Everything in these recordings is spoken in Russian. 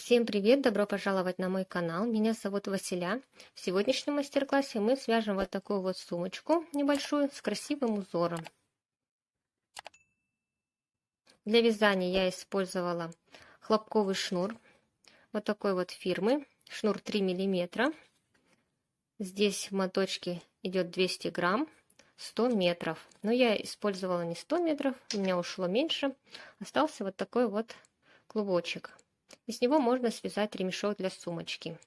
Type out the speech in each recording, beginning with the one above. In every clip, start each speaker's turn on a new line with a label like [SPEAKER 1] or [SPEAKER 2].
[SPEAKER 1] Всем привет! Добро пожаловать на мой канал. Меня зовут Василя. В сегодняшнем мастер-классе мы свяжем вот такую вот сумочку небольшую с красивым узором. Для вязания я использовала хлопковый шнур вот такой вот фирмы. Шнур 3 миллиметра. Здесь в моточке идет 200 грамм, 100 метров. Но я использовала не 100 метров, у меня ушло меньше. Остался вот такой вот клубочек. Из него можно связать ремешок для сумочки.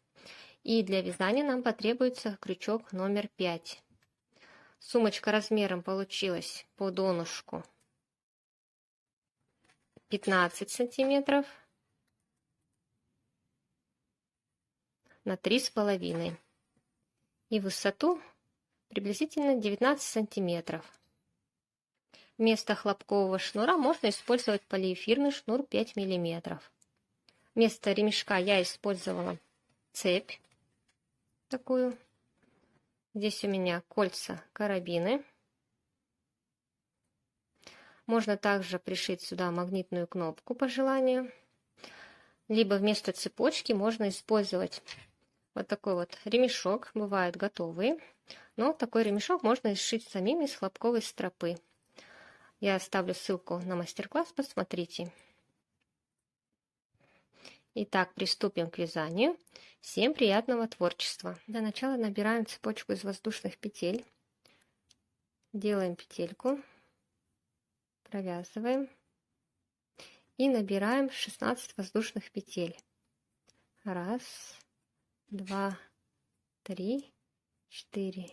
[SPEAKER 1] И для вязания нам потребуется крючок номер 5. Сумочка размером получилась по донышку 15 сантиметров на 3,5 и высоту приблизительно 19 сантиметров. Вместо хлопкового шнура можно использовать полиэфирный шнур 5 миллиметров. Вместо ремешка я использовала цепь такую. Здесь у меня кольца карабины. Можно также пришить сюда магнитную кнопку по желанию. Либо вместо цепочки можно использовать вот такой вот ремешок. Бывают готовые. Но такой ремешок можно сшить самим из хлопковой стропы. Я оставлю ссылку на мастер-класс, посмотрите. Итак, приступим к вязанию. Всем приятного творчества! Для начала набираем цепочку из воздушных петель. Делаем петельку, провязываем и набираем 16 воздушных петель. 1, 2, 3, 4,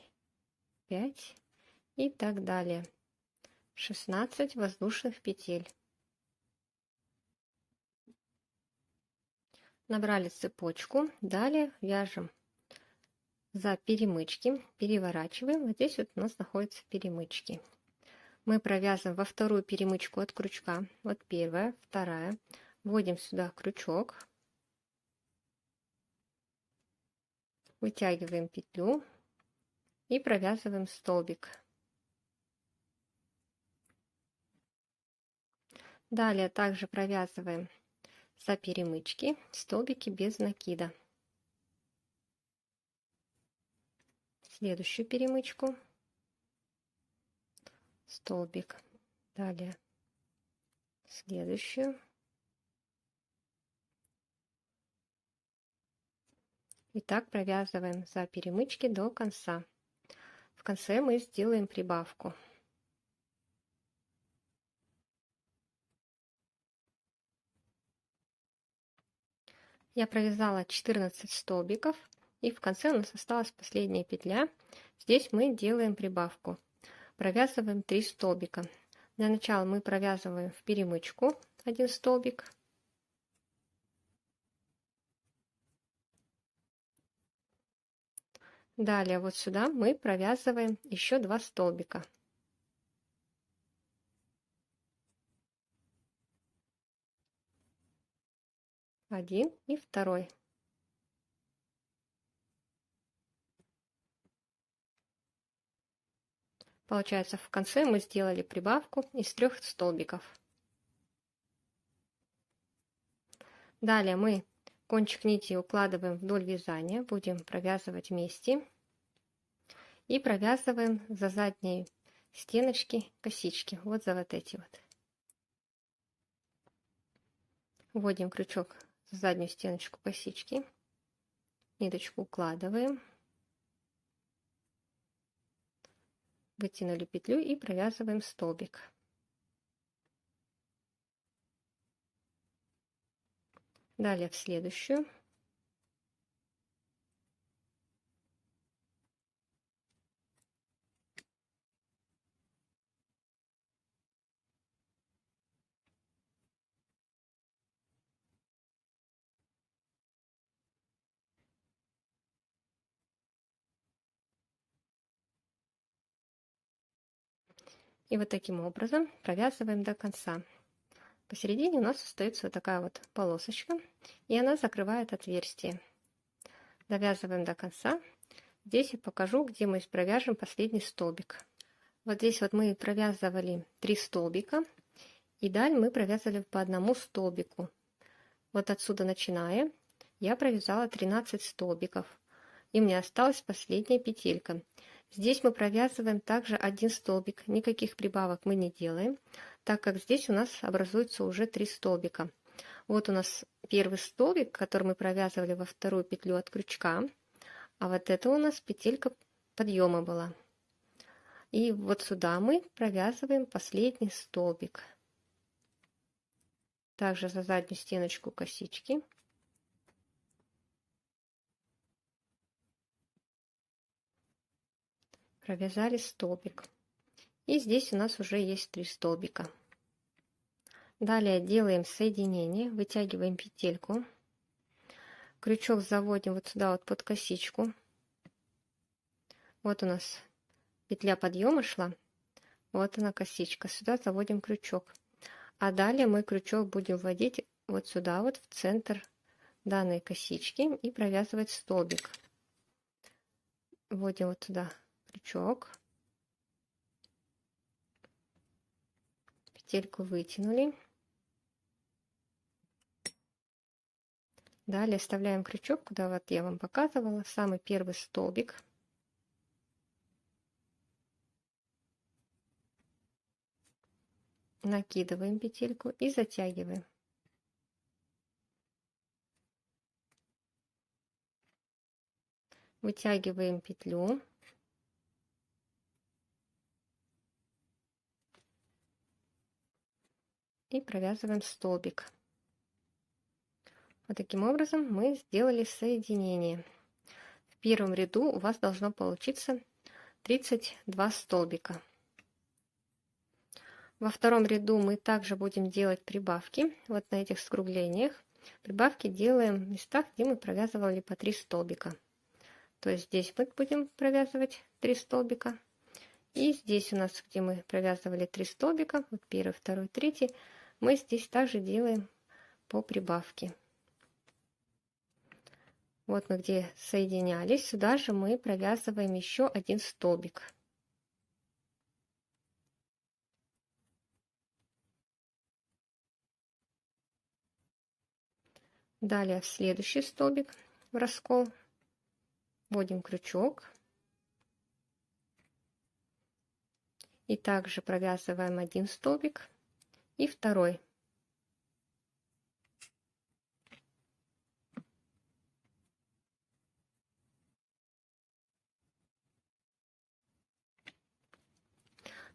[SPEAKER 1] 5 и так далее. 16 воздушных петель. Набрали цепочку, далее вяжем за перемычки, переворачиваем. Вот здесь вот у нас находятся перемычки. Мы провязываем во вторую перемычку от крючка. Вот первая, вторая. Вводим сюда крючок, вытягиваем петлю и провязываем столбик. Далее также провязываем за перемычки столбики без накида. Следующую перемычку, столбик, далее следующую и так провязываем за перемычки до конца. В конце мы сделаем прибавку. Я провязала 14 столбиков, и в конце у нас осталась последняя петля. Здесь мы делаем прибавку. Провязываем 3 столбика. Для начала мы провязываем в перемычку 1 столбик. Далее вот сюда мы провязываем еще 2 столбика. Один и второй. Получается, в конце мы сделали прибавку из 3 столбиков. Далее мы кончик нити укладываем вдоль вязания, будем провязывать вместе и провязываем за задние стеночки косички, вот за вот эти вот. Вводим крючок в заднюю стеночку косички, ниточку укладываем, вытянули петлю и провязываем столбик. Далее в следующую. И вот таким образом провязываем до конца. Посередине у нас остается вот такая вот полосочка, и она закрывает отверстие. Довязываем до конца. Здесь я покажу, где мы провяжем последний столбик. Вот здесь вот мы провязывали 3 столбика, и далее мы провязывали по одному столбику. Вот отсюда начиная, я провязала 13 столбиков. И мне осталась последняя петелька. Здесь мы провязываем также один столбик. Никаких прибавок мы не делаем, так как здесь у нас образуется уже 3 столбика. Вот у нас первый столбик, который мы провязывали во вторую петлю от крючка. А вот это у нас петелька подъема была. И вот сюда мы провязываем последний столбик. Также за заднюю стеночку косички. Провязали столбик. И здесь у нас уже есть 3 столбика. Далее делаем соединение, вытягиваем петельку. Крючок заводим вот сюда вот под косичку. Вот у нас петля подъема шла. Вот она косичка. Сюда заводим крючок. А далее мы крючок будем вводить вот сюда вот в центр данной косички и провязывать столбик. Вводим вот сюда крючок. Петельку вытянули. Далее вставляем крючок, куда вот я вам показывала, самый первый столбик. Накидываем петельку и затягиваем. Вытягиваем петлю. И провязываем столбик. Вот таким образом мы сделали соединение. В первом ряду у вас должно получиться 32 столбика. Во втором ряду мы также будем делать прибавки. Вот на этих скруглениях. Прибавки делаем в местах, где мы провязывали по 3 столбика. То есть здесь мы будем провязывать 3 столбика. И здесь у нас, где мы провязывали 3 столбика, вот первый, второй, третий, мы здесь также делаем по прибавке. Вот мы где соединялись, сюда же мы провязываем еще один столбик. Далее в следующий столбик в раскол вводим крючок. И также провязываем один столбик и второй.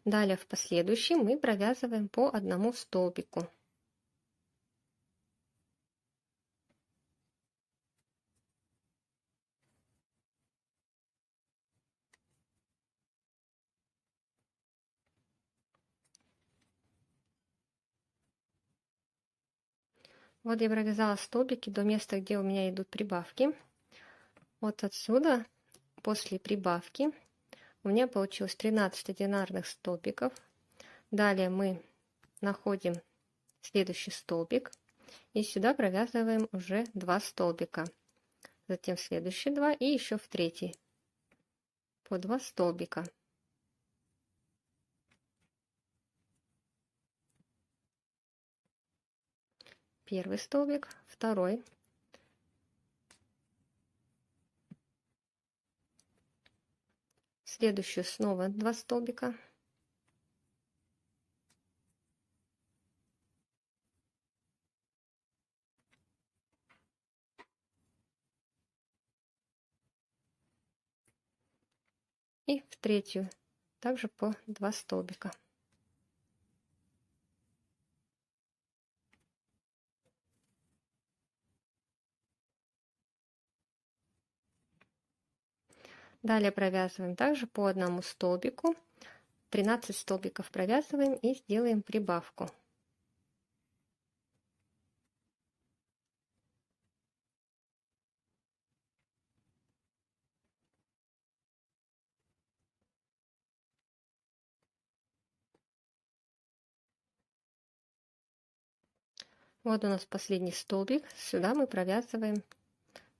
[SPEAKER 1] Далее в последующем мы провязываем по одному столбику. Вот я провязала столбики до места, где у меня идут прибавки. Вот отсюда, после прибавки, у меня получилось 13 одинарных столбиков. Далее мы находим следующий столбик и сюда провязываем уже 2 столбика. Затем следующие 2 и еще в третий по 2 столбика. Первый столбик, второй. Следующую снова 2 столбика. И в третью также по 2 столбика. Далее провязываем также по одному столбику. 13 столбиков провязываем и сделаем прибавку. Вот у нас последний столбик. Сюда мы провязываем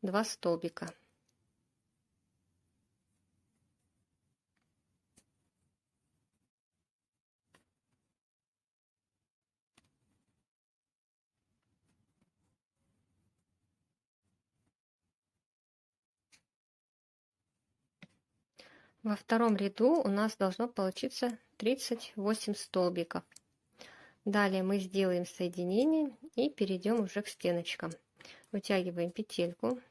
[SPEAKER 1] 2 столбика. Во втором ряду у нас должно получиться 38 столбиков. Далее мы сделаем соединение и перейдем уже к стеночкам. Вытягиваем петельку,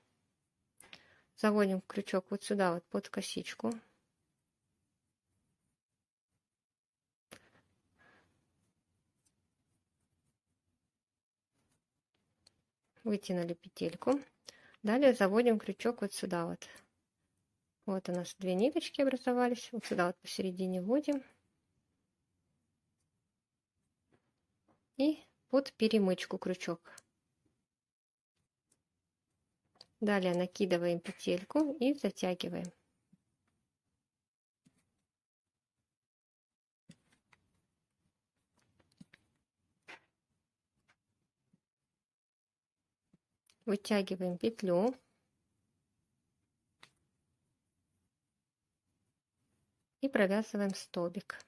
[SPEAKER 1] заводим крючок вот сюда вот под косичку. Вытянули петельку. Далее заводим крючок вот сюда вот. Вот у нас две ниточки образовались. Вот сюда вот посередине вводим. И под перемычку крючок. Далее накидываем петельку и затягиваем. Вытягиваем петлю. И провязываем столбик.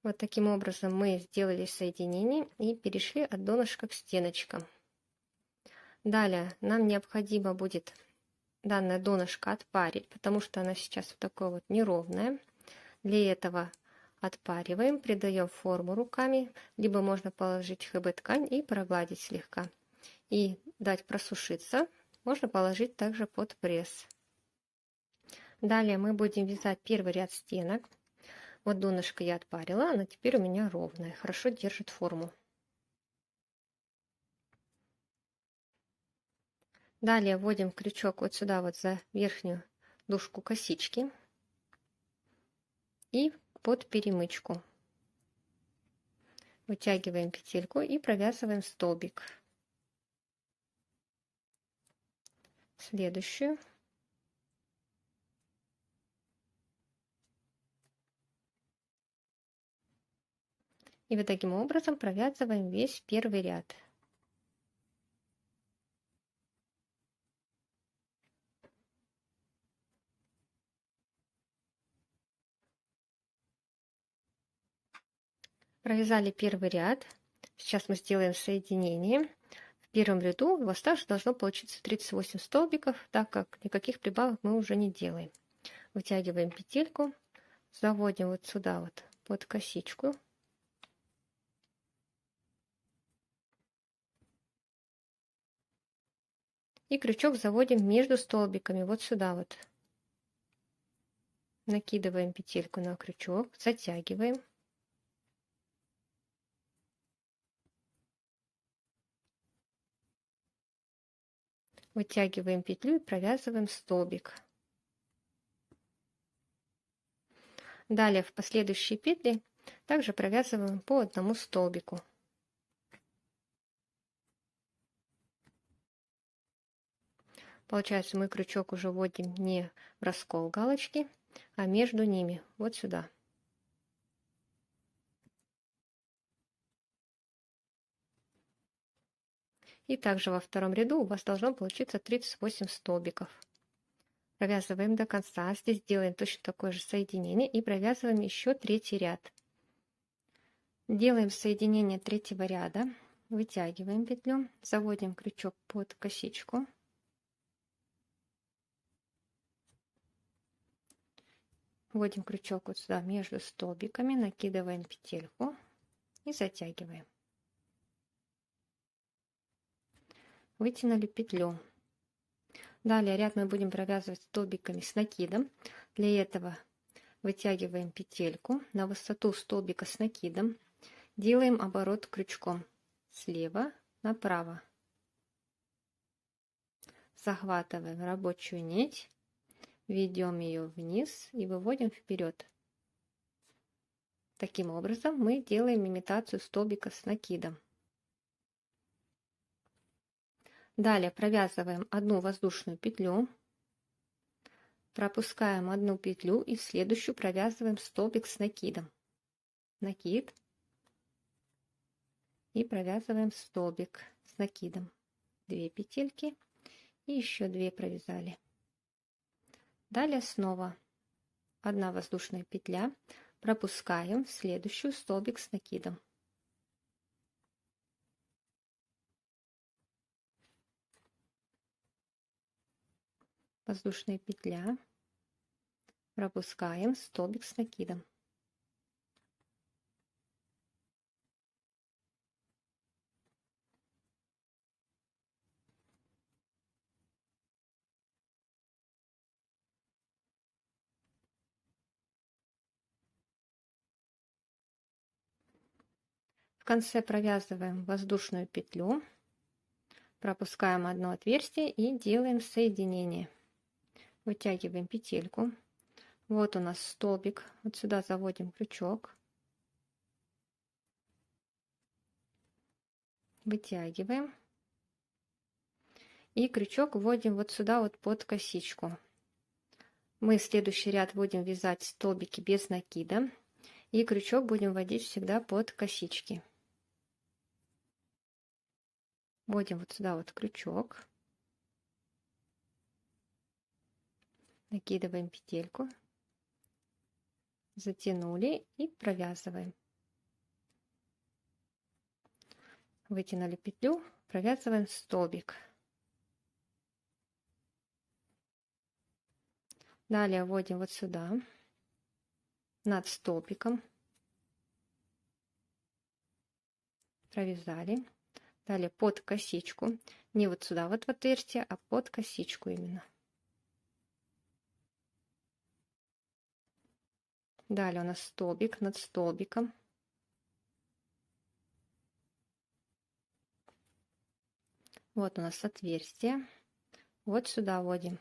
[SPEAKER 1] Вот таким образом мы сделали соединение и перешли от донышка к стеночкам. Далее нам необходимо будет данное донышко отпарить, потому что она сейчас вот такое вот неровное. Для этого отпариваем, придаем форму руками, либо можно положить ХБ-ткань и прогладить слегка. И дать просушиться. Можно положить также под пресс. Далее мы будем вязать первый ряд стенок. Вот донышко я отпарила, она теперь у меня ровная, хорошо держит форму. Далее вводим крючок вот сюда вот за верхнюю дужку косички и под перемычку. Вытягиваем петельку и провязываем столбик. Следующую. И вот таким образом провязываем весь первый ряд. Провязали первый ряд. Сейчас мы сделаем соединение. В первом ряду у вас также должно получиться 38 столбиков, так как никаких прибавок мы уже не делаем. Вытягиваем петельку, заводим вот сюда вот под косичку. И крючок заводим между столбиками вот сюда вот. Накидываем петельку на крючок, затягиваем. Вытягиваем петлю и провязываем столбик. Далее в последующие петли также провязываем по одному столбику. Получается, мы крючок уже вводим не в раскол галочки, а между ними, вот сюда. И также во втором ряду у вас должно получиться 38 столбиков. Провязываем до конца. Здесь делаем точно такое же соединение и провязываем еще третий ряд. Делаем соединение третьего ряда, вытягиваем петлю, заводим крючок под косичку. Вводим крючок вот сюда между столбиками, накидываем петельку и затягиваем. Вытянули петлю. Далее ряд мы будем провязывать столбиками с накидом. Для этого вытягиваем петельку на высоту столбика с накидом. Делаем оборот крючком слева направо. Захватываем рабочую нить, ведем ее вниз и выводим вперед. Таким образом мы делаем имитацию столбика с накидом. Далее провязываем одну воздушную петлю, пропускаем одну петлю и в следующую провязываем столбик с накидом. Накид и провязываем столбик с накидом. 2 петельки и еще 2 провязали. Далее снова одна воздушная петля, пропускаем в следующую столбик с накидом. воздушная петля, пропускаем столбик с накидом. В конце провязываем воздушную петлю, пропускаем одно отверстие и делаем соединение. Вытягиваем петельку. Вот у нас столбик. Вот сюда заводим крючок. Вытягиваем. И крючок вводим вот сюда вот под косичку. Мы в следующий ряд будем вязать столбики без накида. И крючок будем вводить всегда под косички. Вводим вот сюда вот крючок. Накидываем петельку. Затянули и провязываем. Вытянули петлю, провязываем столбик. Далее вводим вот сюда, над столбиком. Провязали. Далее под косичку. Не вот сюда вот в отверстие, а под косичку именно. Далее у нас столбик над столбиком. Вот у нас отверстие. Вот сюда вводим.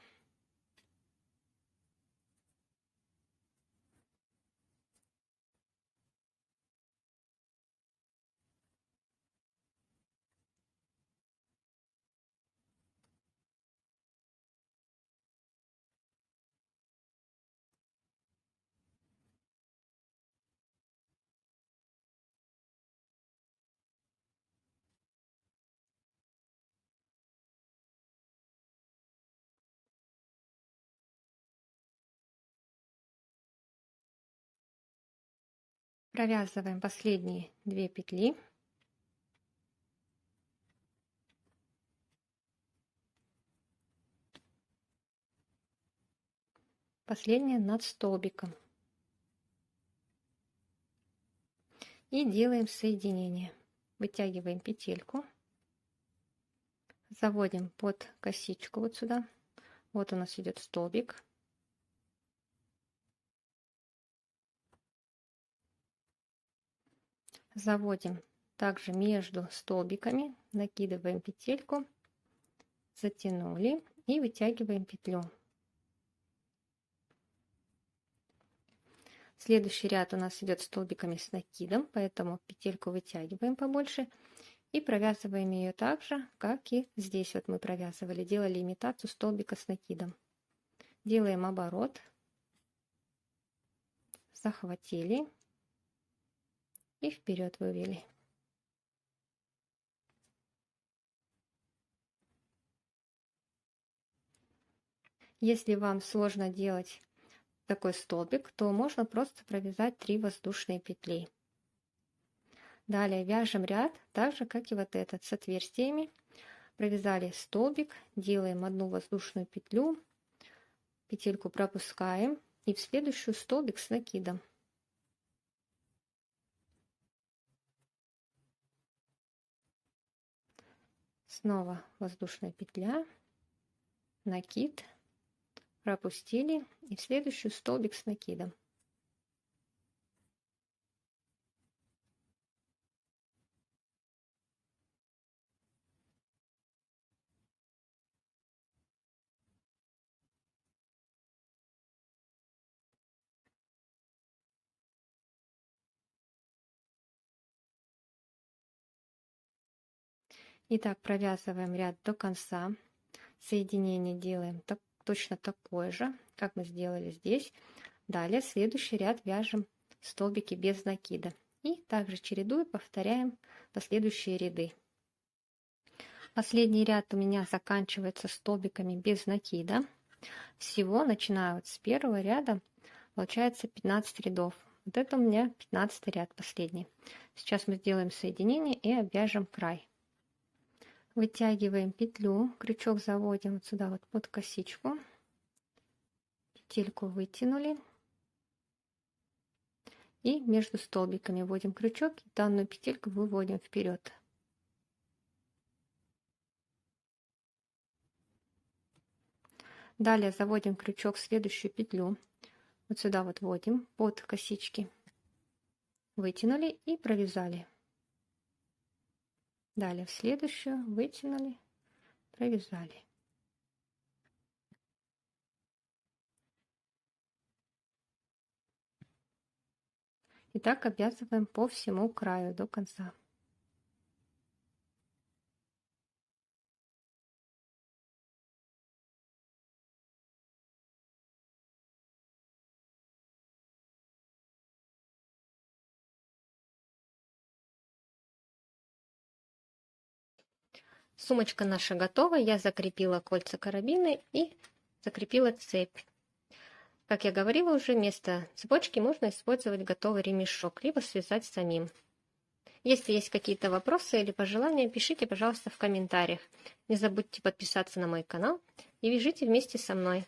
[SPEAKER 1] Провязываем последние 2 петли. Последняя над столбиком. И делаем соединение. Вытягиваем петельку. Заводим под косичку вот сюда. Вот у нас идет столбик. Заводим также между столбиками, накидываем петельку, затянули и вытягиваем петлю. Следующий ряд у нас идет столбиками с накидом, поэтому петельку вытягиваем побольше и провязываем ее так же, как и здесь вот мы провязывали, делали имитацию столбика с накидом. Делаем оборот, захватили и вперед вывели. Если вам сложно делать такой столбик, то можно просто провязать 3 воздушные петли. Далее вяжем ряд так же, как и вот этот, с отверстиями. Провязали столбик, делаем 1 воздушную петлю, петельку пропускаем и в следующую столбик с накидом. Снова воздушная петля, накид, пропустили и в следующую столбик с накидом. Итак, провязываем ряд до конца. Соединение делаем точно такое же, как мы сделали здесь. Далее следующий ряд вяжем столбики без накида. И также чередуя повторяем последующие ряды. Последний ряд у меня заканчивается столбиками без накида. Всего, начиная вот с первого ряда, получается 15 рядов. Вот это у меня 15 ряд последний. Сейчас мы сделаем соединение и обвяжем край. Вытягиваем петлю, крючок заводим вот сюда вот под косичку. петельку вытянули. И между столбиками вводим крючок, и данную петельку выводим вперед. Далее заводим крючок в следующую петлю. Вот сюда вот вводим под косички. Вытянули и провязали. Далее в следующую вытянули, провязали. И так обвязываем по всему краю до конца. Сумочка наша готова. Я закрепила кольца карабины и закрепила цепь. Как я говорила уже, вместо цепочки можно использовать готовый ремешок, либо связать самим. Если есть какие-то вопросы или пожелания, пишите, пожалуйста, в комментариях. Не забудьте подписаться на мой канал и вяжите вместе со мной.